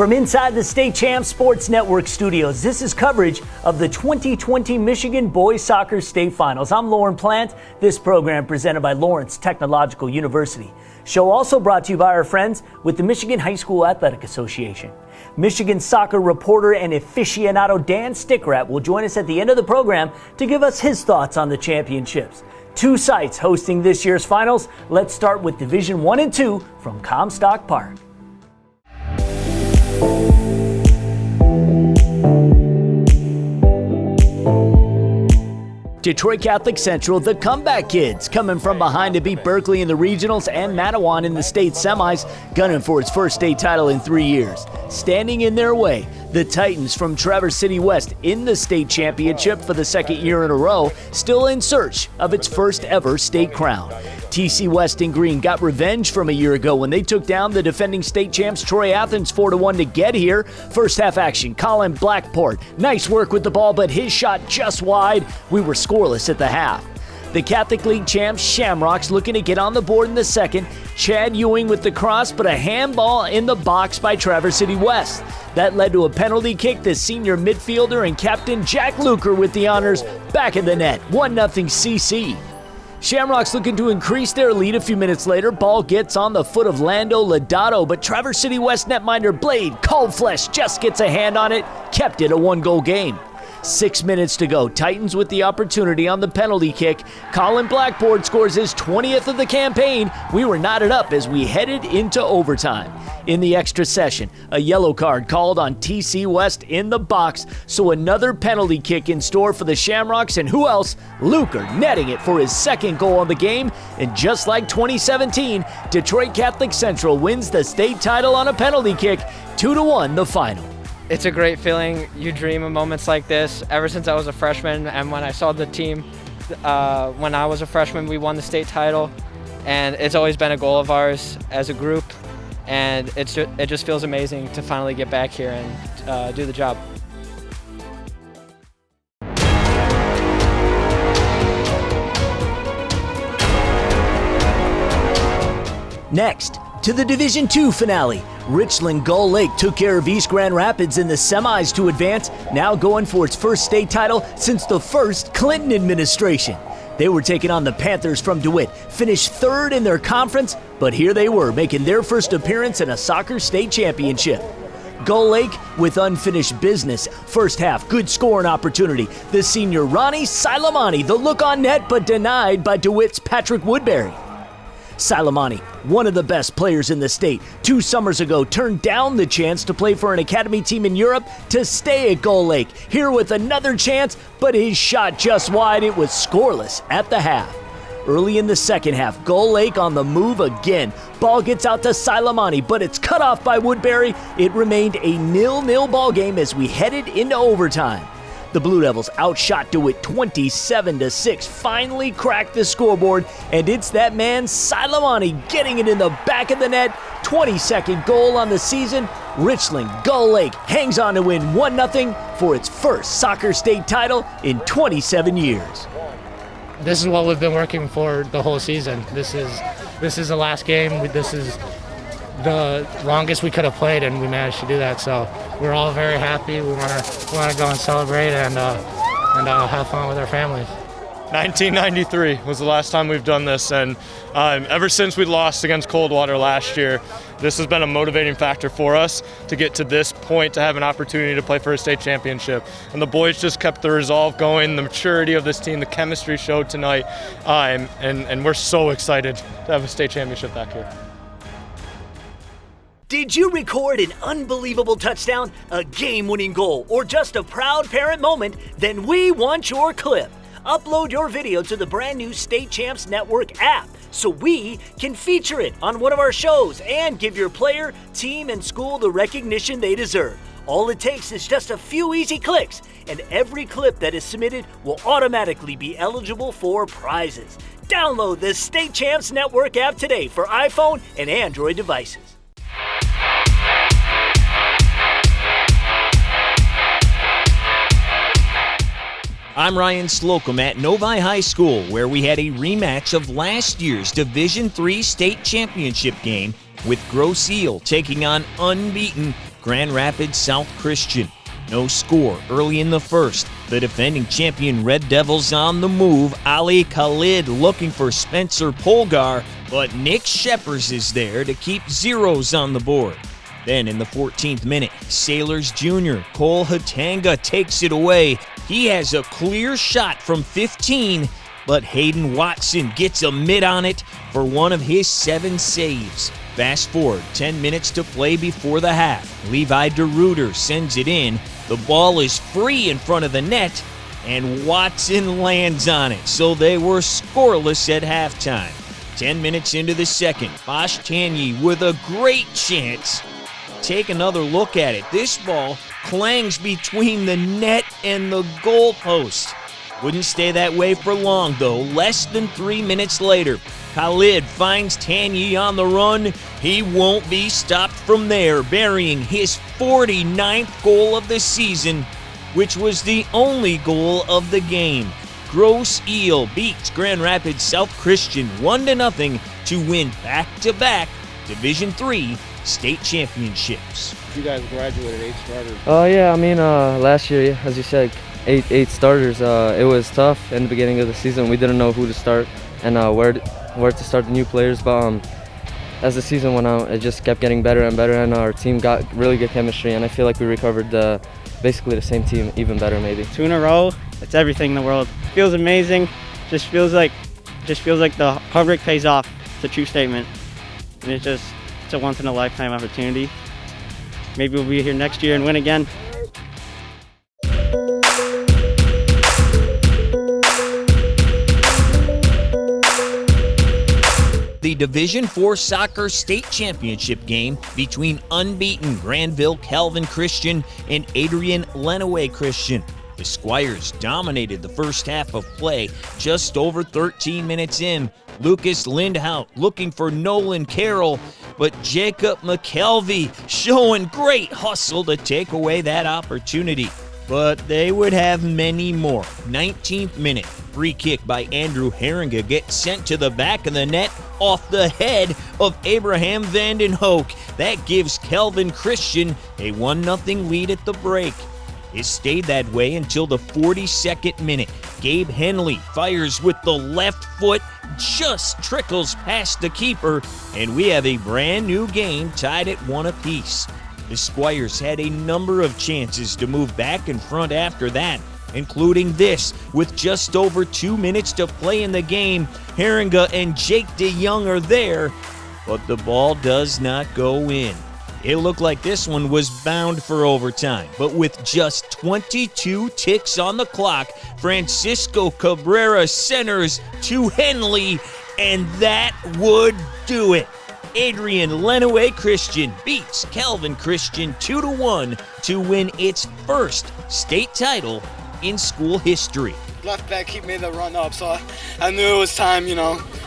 From inside the State Champs Sports Network studios, this is coverage of the 2020 Michigan Boys Soccer State Finals. I'm Lauren Plant. This program presented by Lawrence Technological University. Show also brought to you by our friends with the Michigan High School Athletic Association. Michigan soccer reporter and aficionado Dan Stickrat will join us at the end of the program to give us his thoughts on the championships. Two sites hosting this year's finals. Let's start with Division 1 and 2 from Comstock Park. Detroit Catholic Central, the comeback kids, coming from behind to beat Berkeley in the regionals and Mattawan in the state semis, gunning for its first state title in 3 years. Standing in their way, the Titans from Traverse City West in the state championship for the second year in a row, still in search of its first ever state crown. TC West in green got revenge from a year ago when they took down the defending state champs Troy Athens 4-1 to get here. First half action, Colin Blackport, nice work with the ball, but his shot just wide. We were scoreless at the half. The Catholic League champs Shamrocks looking to get on the board in the second. Chad Ewing with the cross, but a handball in the box by Traverse City West. That led to a penalty kick. The senior midfielder and captain Jack Luker with the honors back in the net. 1-0 CC. Shamrocks looking to increase their lead a few minutes later. Ball gets on the foot of Lando Lodato, but Traverse City West netminder Blade Cold Flesh just gets a hand on it, kept it a one-goal game. 6 minutes to go. Titans with the opportunity on the penalty kick. Colin Blackboard scores his 20th of the campaign. We were knotted up as we headed into overtime. In the extra session, a yellow card called on TC West in the box, so another penalty kick in store for the Shamrocks, and who else? Luker netting it for his second goal of the game, and just like 2017, Detroit Catholic Central wins the state title on a penalty kick, 2-1 the final. It's a great feeling. You dream of moments like this. Ever since I was a freshman, and when I saw the team, when I was a freshman, we won the state title, and it's always been a goal of ours as a group, and it just feels amazing to finally get back here and do the job. Next, to the Division II finale. Richland Gull Lake took care of East Grand Rapids in the semis to advance, now going for its first state title since the first Clinton administration. They were taking on the Panthers from DeWitt, finished third in their conference, but here they were making their first appearance in a soccer state championship. Gull Lake with unfinished business. First half, good scoring opportunity. The senior Ronnie Silamani, the look on net, but denied by DeWitt's Patrick Woodbury. Silamani, one of the best players in the state, 2 summers ago turned down the chance to play for an academy team in Europe to stay at Gull Lake. Here with another chance, but his shot just wide. It was scoreless at the half. Early in the second half, Gull Lake on the move again. Ball gets out to Silamani, but it's cut off by Woodbury. It remained a 0-0 ball game as we headed into overtime. The Blue Devils outshot DeWitt 27-6, finally cracked the scoreboard, and it's that man Silamani getting it in the back of the net. 22nd goal on the season. Richland Gull Lake hangs on to win 1-0 for its first soccer state title in 27 years. This is what we've been working for the whole season. This is the last game. This is the longest we could have played, and we managed to do that. So we're all very happy. We want to go and celebrate and have fun with our families. 1993 was the last time we've done this, and ever since we lost against Coldwater last year, this has been a motivating factor for us to get to this point, to have an opportunity to play for a state championship. And the boys just kept the resolve going, the maturity of this team, the chemistry showed tonight, and we're so excited to have a state championship back here. Did you record an unbelievable touchdown, a game-winning goal, or just a proud parent moment? Then we want your clip. Upload your video to the brand new State Champs Network app so we can feature it on one of our shows and give your player, team, and school the recognition they deserve. All it takes is just a few easy clicks, and every clip that is submitted will automatically be eligible for prizes. Download the State Champs Network app today for iPhone and Android devices. I'm Ryan Slocum at Novi High School, where we had a rematch of last year's Division III state championship game with Grosse Ile taking on unbeaten Grand Rapids South Christian. No score early in the first. The defending champion Red Devils on the move. Ali Khalid looking for Spencer Polgar, but Nick Sheppers is there to keep zeros on the board. Then in the 14th minute, Sailors Jr. Cole Hatanga takes it away. He has a clear shot from 15, but Hayden Watson gets a mitt on it for one of his 7 saves. Fast forward 10 minutes to play before the half. Levi DeRuiter sends it in. The ball is free in front of the net, and Watson lands on it, so they were scoreless at halftime. 10 minutes into the second, Bosch Tanyi with a great chance. Take another look at it. This ball clangs between the net and the goalpost. Wouldn't stay that way for long, though. Less than 3 minutes later, Khalid finds Tanyi on the run. He won't be stopped from there, burying his 49th goal of the season, which was the only goal of the game. Grosse Ile beats Grand Rapids South Christian 1-0 to win back-to-back Division III state championships. You guys graduated 8 starters. Yeah, I mean, last year, as you said, eight starters. It was tough in the beginning of the season. We didn't know who to start and where to start the new players. But as the season went on, it just kept getting better and better, and our team got really good chemistry. And I feel like we recovered basically the same team, even better maybe. 2 in a row. It's everything in the world. Feels amazing. Just feels like the hard work pays off. It's a true statement, and it's a once in a lifetime opportunity. Maybe we'll be here next year and win again. The Division IV Soccer State Championship game between unbeaten Granville Calvin Christian and Adrian Lenawee Christian. The Squires dominated the first half of play. Just over 13 minutes in, Lucas Lindhout looking for Nolan Carroll, but Jacob McKelvey showing great hustle to take away that opportunity. But they would have many more. 19th minute, free kick by Andrew Herringa gets sent to the back of the net off the head of Abraham Vanden Hoek. That gives Calvin Christian a 1-0 lead at the break. It stayed that way until the 42nd minute. Gabe Henley fires with the left foot, just trickles past the keeper, and we have a brand new game tied at 1 apiece. The Squires had a number of chances to move back in front after that, including this. With just over 2 minutes to play in the game, Herringa and Jake DeYoung are there, but the ball does not go in. It looked like this one was bound for overtime, but with just 22 ticks on the clock, Francisco Cabrera centers to Henley, and that would do it. Adrian Lenawee Christian beats Calvin Christian 2-1 to win its first state title in school history. Left back, he made the run up, so I knew it was time,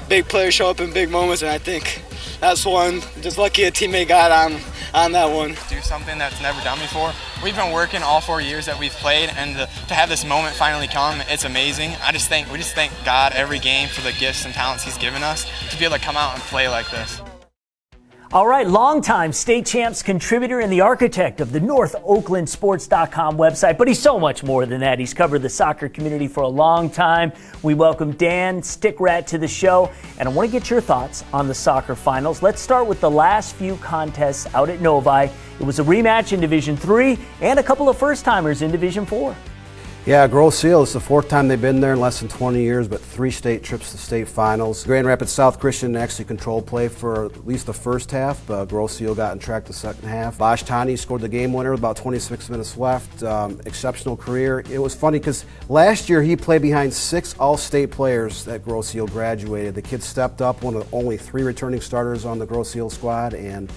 big players show up in big moments, and I think that's one. Just lucky a teammate got on that one. Do something that's never done before. We've been working all 4 years that we've played, and to have this moment finally come, it's amazing. We just thank God every game for the gifts and talents He's given us to be able to come out and play like this. All right, longtime state champs contributor and the architect of the NorthOaklandSports.com website, but he's so much more than that. He's covered the soccer community for a long time. We welcome Dan Stickrat to the show, and I want to get your thoughts on the soccer finals. Let's start with the last few contests out at Novi. It was a rematch in Division III and a couple of first-timers in Division IV. Yeah, Grosse Ile, it's the 4th time they've been there in less than 20 years, but 3 state trips to state finals. Grand Rapids South Christian actually controlled play for at least the first half. Grosse Ile got in track the second half. Bosch Tanyi scored the game winner with about 26 minutes left. Exceptional career. It was funny because last year he played behind 6 all-state players that Grosse Ile graduated. The kid stepped up, one of only 3 returning starters on the Grosse Ile squad, and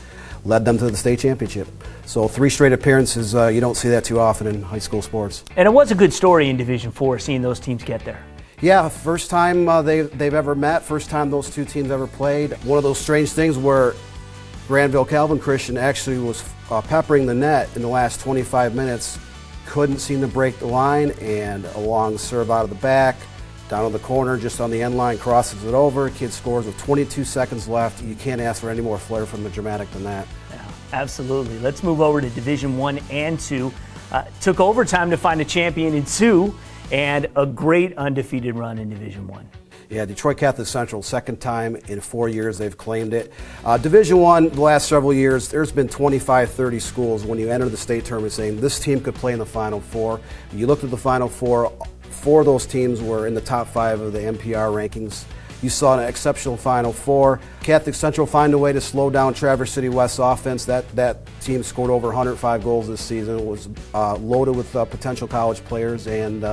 led them to the state championship. So 3 straight appearances, you don't see that too often in high school sports. And it was a good story in Division IV, seeing those teams get there. Yeah, first time they've ever met, first time those 2 teams ever played. One of those strange things where Granville Calvin Christian actually was peppering the net in the last 25 minutes, couldn't seem to break the line, and a long serve out of the back, down on the corner, just on the end line, crosses it over. Kid scores with 22 seconds left. You can't ask for any more flair from the dramatic than that. Absolutely. Let's move over to Division I and II. Took overtime to find a champion in II and a great undefeated run in Division I. Yeah, Detroit Catholic Central, second time in 4 years they've claimed it. Division I, the last several years, there's been 25, 30 schools when you enter the state tournament saying this team could play in the Final Four. You looked at the Final Four, 4 of those teams were in the top 5 of the MPR rankings. You saw an exceptional Final Four. Catholic Central find a way to slow down Traverse City West's offense. That team scored over 105 goals this season. It was loaded with potential college players, and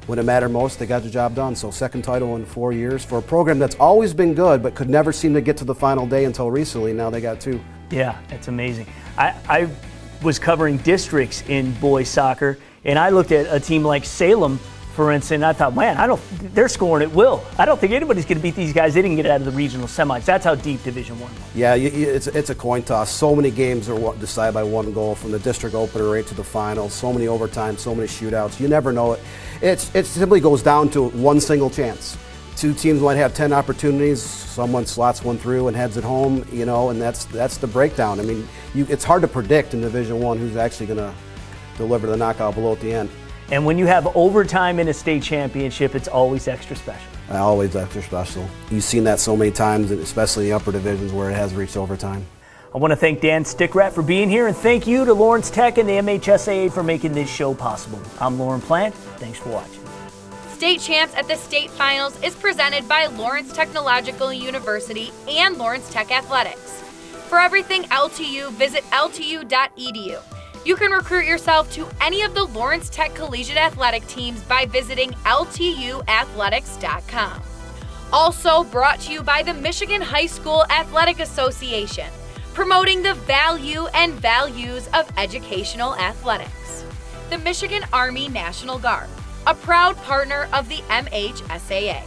when it mattered most, they got the job done. So second title in 4 years for a program that's always been good but could never seem to get to the final day until recently. Now they got 2. Yeah, it's amazing. I was covering districts in boys soccer, and I looked at a team like Salem, for instance, and I thought, man, they're scoring at will. I don't think anybody's going to beat these guys. They didn't get out of the regional semis. That's how deep Division I was. Yeah, it's a coin toss. So many games are decided by 1 goal, from the district opener right to the final. So many overtimes, so many shootouts. You never know it. It simply goes down to 1 single chance. 2 teams might have 10 opportunities. Someone slots 1 through and heads it home, and that's the breakdown. I mean, it's hard to predict in Division I who's actually going to deliver the knockout blow at the end. And when you have overtime in a state championship, it's always extra special. Always extra special. You've seen that so many times, especially in the upper divisions where it has reached overtime. I want to thank Dan Stickrat for being here, and thank you to Lawrence Tech and the MHSAA for making this show possible. I'm Lauren Plant. Thanks for watching. State Champs at the State Finals is presented by Lawrence Technological University and Lawrence Tech Athletics. For everything LTU, visit ltu.edu. You can recruit yourself to any of the Lawrence Tech collegiate athletic teams by visiting ltuathletics.com. Also brought to you by the Michigan High School Athletic Association, promoting the value and values of educational athletics. The Michigan Army National Guard, a proud partner of the MHSAA.